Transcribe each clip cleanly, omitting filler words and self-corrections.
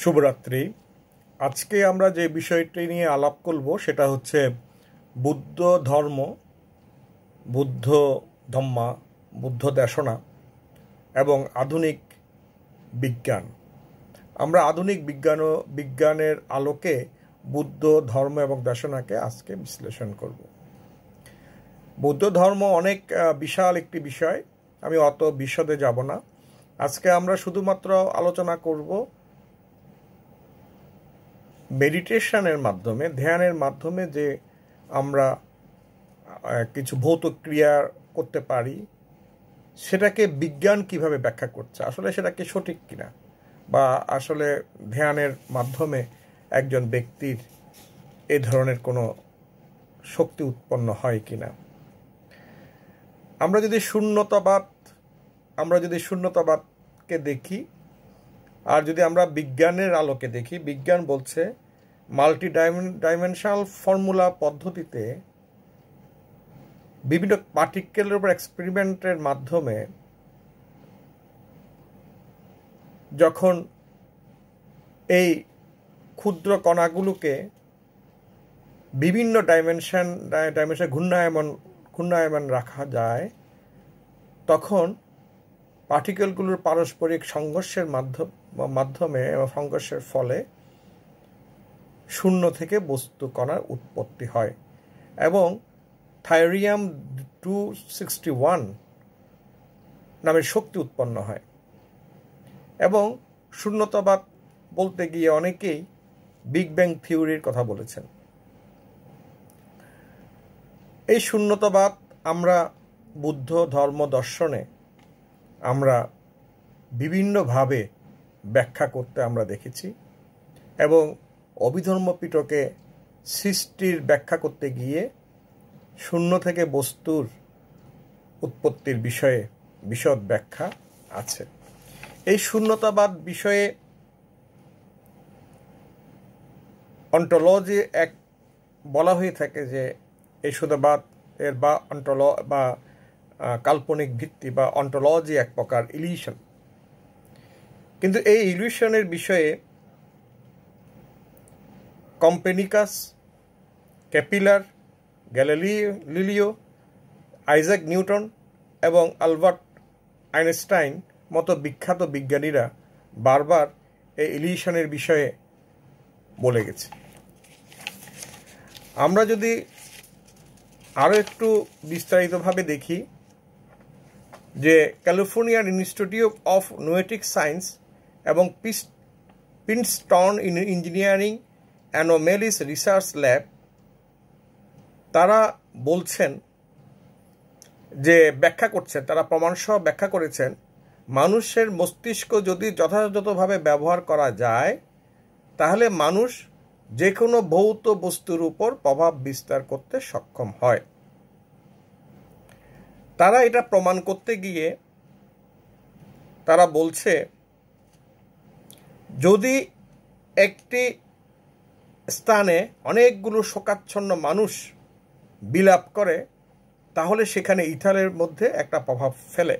শুভরাত্রি। আজকে আমরা যে বিষয়টি নিয়ে আলাপ করব সেটা হচ্ছে বুদ্ধ ধর্ম, বুদ্ধ ধম্মা, বুদ্ধ দেশনা এবং আধুনিক বিজ্ঞান। আমরা আধুনিক বিজ্ঞানের আলোকে বুদ্ধ ধর্ম এবং দেশনাকে আজকে বিশ্লেষণ করব। বৌদ্ধ ধর্ম অনেক বিশাল একটি বিষয়, আমি অত বিশদে যাব না। আজকে আমরা শুধুমাত্র আলোচনা করব মেডিটেশনের মাধ্যমে, ধ্যানের মাধ্যমে যে আমরা কিছু ভৌত ক্রিয়া করতে পারি, সেটাকে বিজ্ঞান কিভাবে ব্যাখ্যা করছে, আসলে সেটা কি সঠিক কিনা, বা আসলে ধ্যানের মাধ্যমে একজন ব্যক্তির এই ধরনের কোনো শক্তি উৎপন্ন হয় কিনা। আমরা যদি শূন্যতাবাদকে দেখি, আর যদি আমরা বিজ্ঞানের আলোকে দেখি, বিজ্ঞান বলছে মাল্টি ডাইমেনশনাল ফর্মুলা পদ্ধতিতে বিভিন্ন পার্টিকেলের উপর এক্সপেরিমেন্টের মাধ্যমে যখন এই ক্ষুদ্র কণাগুলোকে বিভিন্ন ডাইমেনশন ঘূর্ণায়মান রাখা যায়, তখন পার্টিকেলগুলোর পারস্পরিক সংঘর্ষের মাধ্যমে এবং সংঘর্ষের ফলে শূন্য থেকে বস্তু কণার উৎপত্তি হয় এবং থাইরিয়াম 261 নামের শক্তি উৎপন্ন হয়। এবং শূন্যতাবাদ বলতে গিয়ে অনেকেই বিগ ব্যাং থিওরির কথা বলেছেন। এই শূন্যতাবাদ আমরা বুদ্ধ ধর্ম দর্শনে আমরা বিভিন্নভাবে ব্যাখ্যা করতে আমরা দেখেছি, এবং অভিধর্ম পিটকে সৃষ্টির ব্যাখ্যা করতে গিয়ে শূন্য থেকে বস্তুর উৎপত্তির বিষয়ে বিশদ ব্যাখ্যা আছে। এই শূন্যতাবাদ বিষয়ে অন্টোলজি এক বলা হয়ে থাকে যে এই শূন্যবাদ এর বা কাল্পনিক ভিত্তি বা অন্টোলজি এক প্রকার ইলিউশন। কিন্তু এই ইলিউশনের বিষয়ে কম্পেনিকাস, কেপিলার, গ্যালিলিও, আইজাক নিউটন এবং আলবার্ট আইনস্টাইন মতো বিখ্যাত বিজ্ঞানীরা বারবার এই ইলিউশনের বিষয়ে বলে গেছে। আমরা যদি আরও একটু বিস্তারিতভাবে দেখি যে ক্যালিফোর্নিয়ার ইনস্টিটিউট অফ নোয়েটিক সায়েন্স এবং প্রিন্সটন ইঞ্জিনিয়ারিং অ্যানোমেলিস রিসার্চ ল্যাব, তারা বলছেন যে তারা প্রমাণসহ ব্যাখ্যা করেছেন, মানুষের মস্তিষ্ক যদি যথাযথভাবে ব্যবহার করা যায় তাহলে মানুষ যে কোনো ভৌত বস্তুর উপর প্রভাব বিস্তার করতে সক্ষম হয়। তারা এটা প্রমাণ করতে গিয়ে তারা বলছে, যদি একটি স্থানে অনেকগুলো শোকাচ্ছন্ন মানুষ বিলাপ করে তাহলে সেখানে ইথারের মধ্যে একটা প্রভাব ফেলে।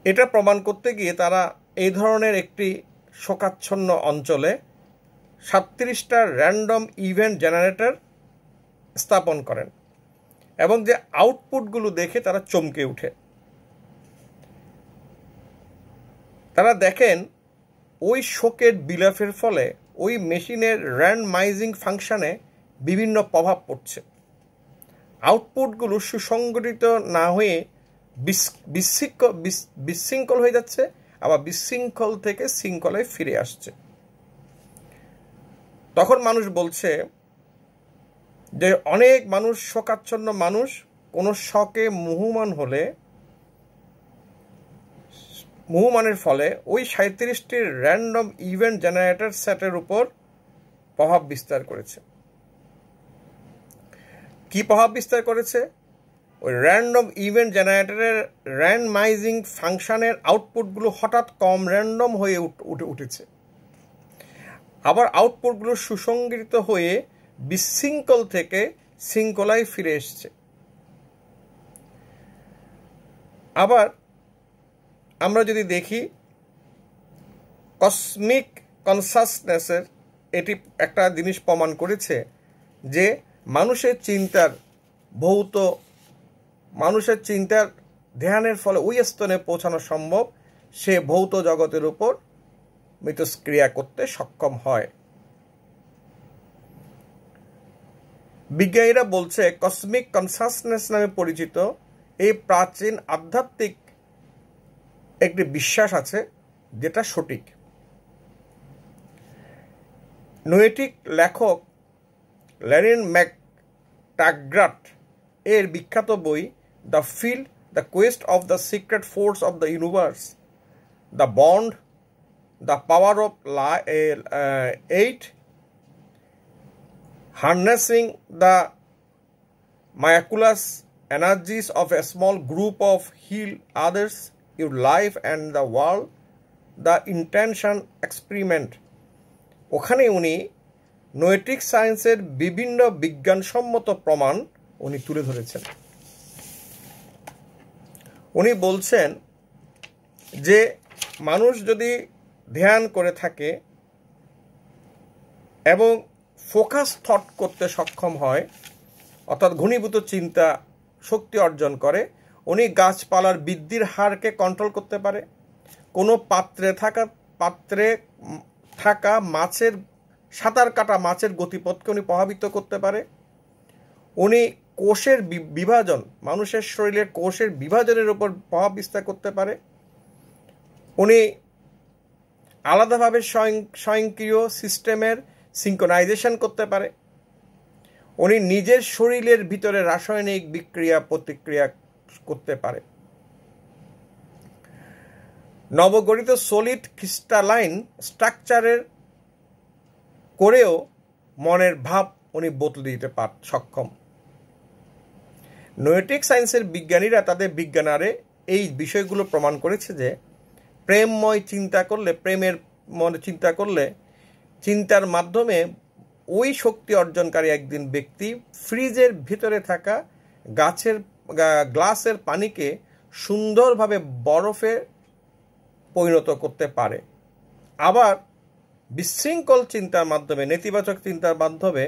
এটা প্রমাণ করতে গিয়ে তারা এই ধরনের একটি শোকাচ্ছন্ন অঞ্চলে 37টা র্যান্ডম ইভেন্ট জেনারেটর স্থাপন করেন এবং যে আউটপুটগুলো দেখে তারা চমকে উঠে। তারা দেখেন ওই শোকের বিলাপের ফলে ওই মেশিনের র্যান্ডমাইজিং ফাংশনে বিভিন্ন প্রভাব পড়ছে। আউটপুটগুলো সুসংগঠিত না হয়ে বিশৃঙ্খল হয়ে যাচ্ছে, আবার বিশৃঙ্খল থেকে শৃঙ্খলায় ফিরে আসছে। তখন মানুষ বলছে যে অনেক শোকাচ্ছন্ন মানুষ কোনো শকে মুহ্যমানের ফলে ওই 37টি র্যান্ডম ইভেন্ট জেনারেটর সেটের উপর প্রভাব বিস্তার করেছে। কি প্রভাব বিস্তার করেছে? ওই র্যান্ডম ইভেন্ট জেনারেটরের র্যান্ডমাইজিং ফাংশনের আউটপুটগুলো হঠাৎ কম র্যান্ডম হয়ে উঠেছে, আবার আউটপুটগুলো সুসংগঠিত হয়ে বিশৃঙ্খল থেকে শৃঙ্খলায় ফিরে এসছে। আবার আমরা যদি দেখি কসমিক কনসাসনেসের এটি একটা জিনিস প্রমাণ করেছে যে মানুষের চিন্তার ধ্যানের ফলে ওই স্তরে পৌঁছানো সম্ভব, সে ভৌত জগতের উপর মিথস্ক্রিয়া করতে সক্ষম হয়। বিজ্ঞানীরা বলছে কসমিক কনসাসনেস নামে পরিচিত এই প্রাচীন আধ্যাত্মিক একটি বিশ্বাস আছে যেটা সঠিক। নোয়েটিক লেখক ল্যারিন ম্যাকটাগ্রাট এর বিখ্যাত বই the field, the Quest of the secret force of the universe, the bond, the power of eight, harnessing the miraculous energies of a small group of heal others, your life and the world, the intention experiment, ওখানে উনি নোয়েটিক সায়েন্সের বিভিন্ন বিজ্ঞানসম্মত প্রমাণ উনি তুলে ধরেছেন। উনি বলছেন যে মানুষ যদি ধ্যান করে থাকে এবং ফোকাস থট করতে সক্ষম হয়, অর্থাৎ ঘনীভূত চিন্তা শক্তি অর্জন করে, উনি গাছপালার বৃদ্ধির হারকে কন্ট্রোল করতে পারে, কোনো পাত্রে থাকা মাছের সাঁতার কাটা মাছের গতিপথকে উনি প্রভাবিত করতে পারে, উনি কোষের বিভাজন, মানুষের শরীরের কোষের বিভাজনের উপর প্রভাব বিস্তার করতে পারে, উনি আলাদাভাবে স্বয়ংক্রিয় সিস্টেমের সিঙ্ক্রোনাইজেশন করতে পারে, উনি নিজের শরীরের ভিতরে রাসায়নিক বিক্রিয়া প্রতিক্রিয়া করতে পারে, নবগঠিত সলিড ক্রিস্টালাইন স্ট্রাকচারের করেও মনের ভাব উনি বদলে দিতে সক্ষম। নোয়েটিক সায়েন্সের বিজ্ঞানীরা তাদের বিজ্ঞানারে এই বিষয়গুলো প্রমাণ করেছে যে প্রেমময় চিন্তা করলে, প্রেমের মনে চিন্তা করলে, চিন্তার মাধ্যমে ওই শক্তি অর্জনকারী একদিন ব্যক্তি ফ্রিজের ভিতরে থাকা গ্লাসের পানিকে সুন্দরভাবে বরফে পরিণত করতে পারে। আবার বিশৃঙ্খল চিন্তার মাধ্যমে, নেতিবাচক চিন্তার মাধ্যমে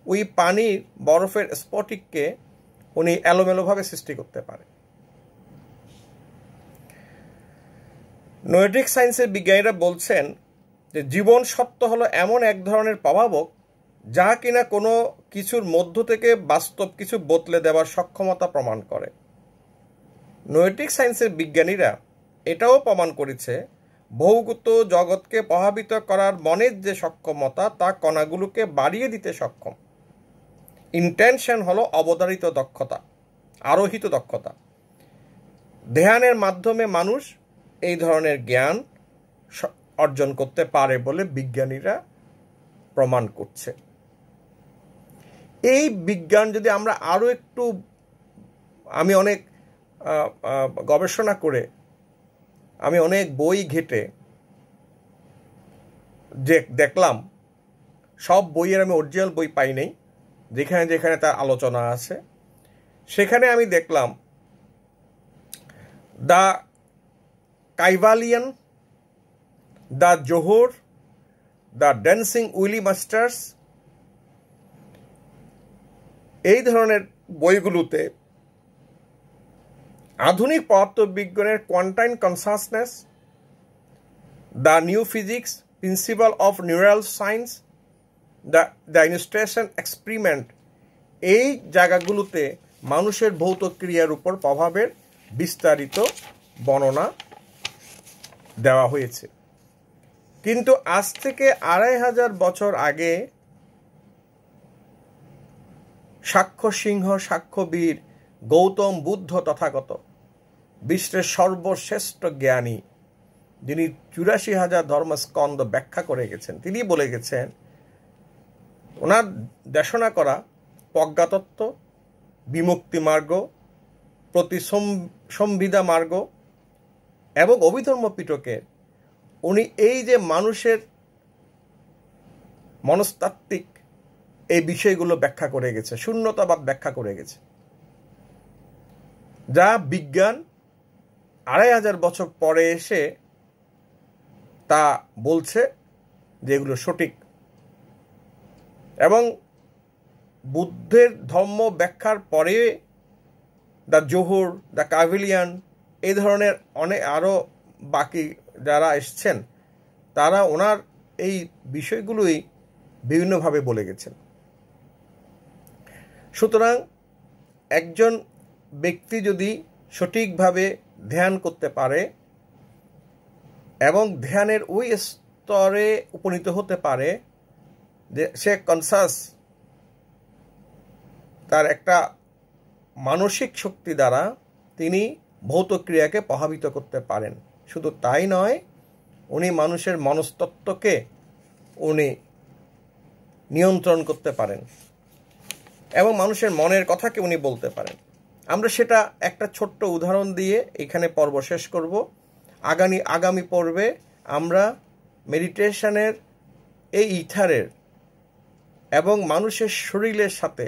ওই পানির বরফের স্ফটিককে উনি এলোমেলোভাবে সৃষ্টি করতে পারে। নোয়েটিক সায়েন্সের বিজ্ঞানীরা বলছেন যে জীবন সত্য হলো এমন এক ধরনের প্রভাবক যা কিনা কোনো কিছুর মধ্য থেকে বাস্তব কিছু বদলে দেওয়ার সক্ষমতা প্রমাণ করে। নোয়েটিক সায়েন্সের বিজ্ঞানীরা এটাও প্রমাণ করেছে ভৌত জগৎকে প্রভাবিত করার মনের যে সক্ষমতা তা কণাগুলোকে বাড়িয়ে দিতে সক্ষম। ইন্টেনশন হলো অবধারিত দক্ষতা, আরোহিত দক্ষতা। ধ্যানের মাধ্যমে মানুষ এই ধরনের জ্ঞান অর্জন করতে পারে বলে বিজ্ঞানীরা প্রমাণ করছে। এই বিজ্ঞান যদি আমরা আরও একটু, আমি অনেক গবেষণা করে, আমি অনেক বই ঘেটে যে দেখলাম, সব বইয়ের আমি অরিজিনাল বই পাই নাই, যেখানে যেখানে তার আলোচনা আছে সেখানে আমি দেখলাম the Kybalion, the Zohar, the dancing Wu Li masters, এই ধরনের বইগুলোতে আধুনিক পদার্থবিজ্ঞানের quantum consciousness, the new physics, principle of neural science, the intention experiment, এই জায়গাগুলোতে মানুষের ভৌত ক্রিয়ার উপর প্রভাবের বিস্তারিত বর্ণনা দেওয়া হয়েছে। কিন্তু আজ থেকে 2500 বছর আগে সাক্ষ্য সিংহ, সাক্ষ্যবীর গৌতম বুদ্ধ তথাগত বিশ্বের সর্বশ্রেষ্ঠ জ্ঞানী, যিনি 84,000 ধর্মস্কন্ধ ব্যাখ্যা করে গেছেন, তিনি বলে গেছেন, ওনার দেশনা করা প্রজ্ঞাতত্ত্ব, বিমুক্তি মার্গ, প্রতিসংবিধা মার্গ এবং অভিধর্ম পিটকের উনি এই যে মানুষের মনস্তাত্ত্বিক এই বিষয়গুলো ব্যাখ্যা করে গেছে, শূন্যতাবাদ ব্যাখ্যা করে গেছে, যা বিজ্ঞান 2500 বছর পরে এসে তা বলছে যে এগুলো সঠিক। এবং বুদ্ধের ধর্ম ব্যাখ্যার পরে দ্য জোহর, দ্য কাভিলিয়ান, এই ধরনের অনেক আরও বাকি যারা এসছেন তারা ওনার এই বিষয়গুলোই বিভিন্নভাবে বলে গেছেন। সুতরাং একজন ব্যক্তি যদি সঠিকভাবে ধ্যান করতে পারে এবং ধ্যানের ওই স্তরে উপনীত হতে পারে যে সে কনসাস, তার একটা মানসিক শক্তি দ্বারা তিনি ভৌত ক্রিয়াকে প্রভাবিত করতে পারেন। শুধু তাই নয়, উনি মানুষের মনস্তত্ত্বকে উনি নিয়ন্ত্রণ করতে পারেন এবং মানুষের মনের কথাকে উনি বলতে পারেন। আমরা সেটা একটা ছোট্ট উদাহরণ দিয়ে এখানে পর্ব শেষ করব। আগামী পর্বে আমরা মেডিটেশনের এই ইথারের এবং মানুষের শরীরের সাথে,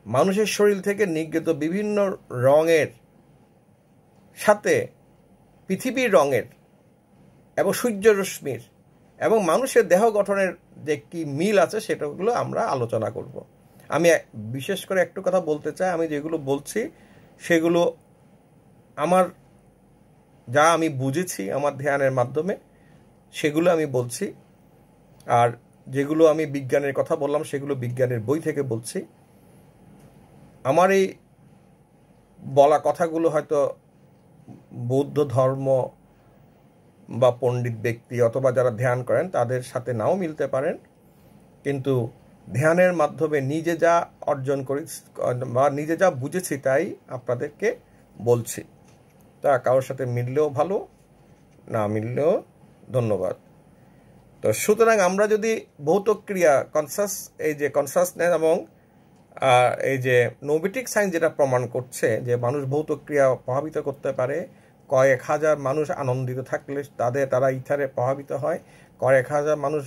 মানুষের শরীর থেকে নির্গত বিভিন্ন রঙের সাথে পৃথিবীর রঙের এবং সূর্যরশ্মির এবং মানুষের দেহ গঠনের যে কি মিল আছে সেটাগুলো আমরা আলোচনা করব। আমি বিশেষ করে একটু কথা বলতে চাই, আমি যেগুলো বলছি সেগুলো আমি বুঝেছি আমার ধ্যানের মাধ্যমে, সেগুলো আমি বলছি। আর যেগুলো আমি বিজ্ঞানের কথা বললাম সেগুলো বিজ্ঞানের বই থেকে বলছি। আমার এই বলা কথাগুলো হয়তো বৌদ্ধ ধর্ম বা পণ্ডিত ব্যক্তি অথবা যারা ধ্যান করেন তাদের সাথে নাও মিলতে পারেন, কিন্তু ধ্যানের মাধ্যমে নিজে যা অর্জন করি বা নিজে যা বুঝেছি তাই আপনাদেরকে বলছি। তা কারোর সাথে মিললেও ভালো, না মিললেও ধন্যবাদ। তো সুতরাং আমরা যদি ভৌত ক্রিয়া এই যে কনসাসনেস এবং এই যে নোবেটিক সায়েন্স যেটা প্রমাণ করছে যে মানুষ ভৌত ক্রিয়া প্রভাবিত করতে পারে, কয়েক হাজার মানুষ আনন্দিত থাকলে তারা ইথারে প্রভাবিত হয়, কয়েক হাজার মানুষ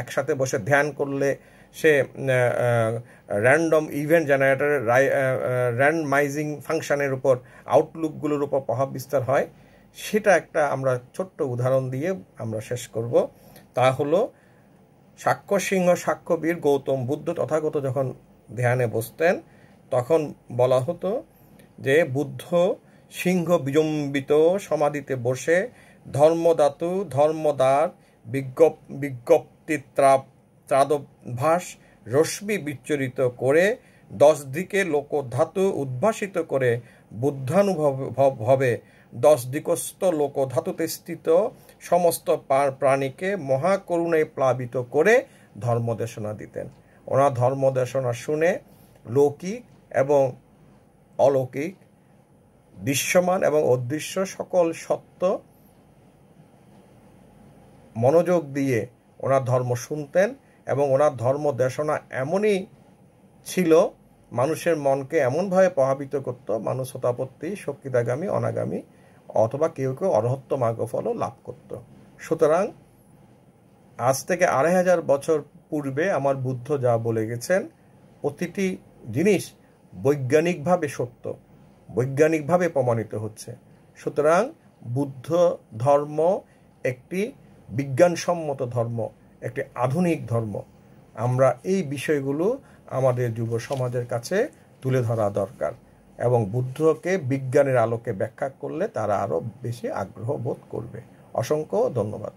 একসাথে বসে ধ্যান করলে সে র্যান্ডম ইভেন্ট জেনারেটরের র্যান্ডমাইজিং ফাংশনের উপর, আউটলুকগুলোর উপর প্রভাব বিস্তার হয়। সেটা একটা আমরা ছোট্ট উদাহরণ দিয়ে আমরা শেষ করব। তা হলো সাক্ষ্য সিংহ সাক্ষ্যবীর গৌতম বুদ্ধ তথাগত যখন ধ্যানে বসতেন তখন বলা হতো যে বুদ্ধ সিংহ বিজম্বিত সমাধিতে বসে ধর্মদাতু ধর্মদ্বার বিজ্ঞপ্তিত্রাদভাস রশ্মি বিচ্ছুরিত করে 10 দিকে লোকধাতু উদ্ভাসিত করে বুদ্ধানুভবে 10 দিকস্থ লোকধাতুতে স্থিত সমস্ত প্রাণীকে মহাকরুণায় প্লাবিত করে ধর্মদেশনা দিতেন। ওনার ধর্মদেশনা শুনে লৌকিক এবং অলৌকিক, দৃশ্যমান এবং অদৃশ্য সকল সত্য মনোযোগ দিয়ে ওনার ধর্ম শুনতেন এবং ওনার ধর্ম দেশনা এমনই ছিল মানুষের মনকে এমনভাবে প্রভাবিত করত, মানুষ হতাপত্তি, শক্তিদাগামী, অনাগামী অথবা কেউ কেউ অরহত্ত মার্গফলও লাভ করত। সুতরাং আজ থেকে 2500 বছর পূর্বে আমার বুদ্ধ যা বলে গেছেন প্রতিটি জিনিস বৈজ্ঞানিকভাবে সত্য, বৈজ্ঞানিকভাবে প্রমাণিত হচ্ছে। সুতরাং বুদ্ধ ধর্ম একটি বিজ্ঞানসম্মত ধর্ম, একটি আধুনিক ধর্ম। আমরা এই বিষয়গুলো আমাদের যুব সমাজের কাছে তুলে ধরা দরকার এবং বুদ্ধকে বিজ্ঞানের আলোকে ব্যাখ্যা করলে তারা আরও বেশি আগ্রহ বোধ করবে। অসংখ্য ধন্যবাদ।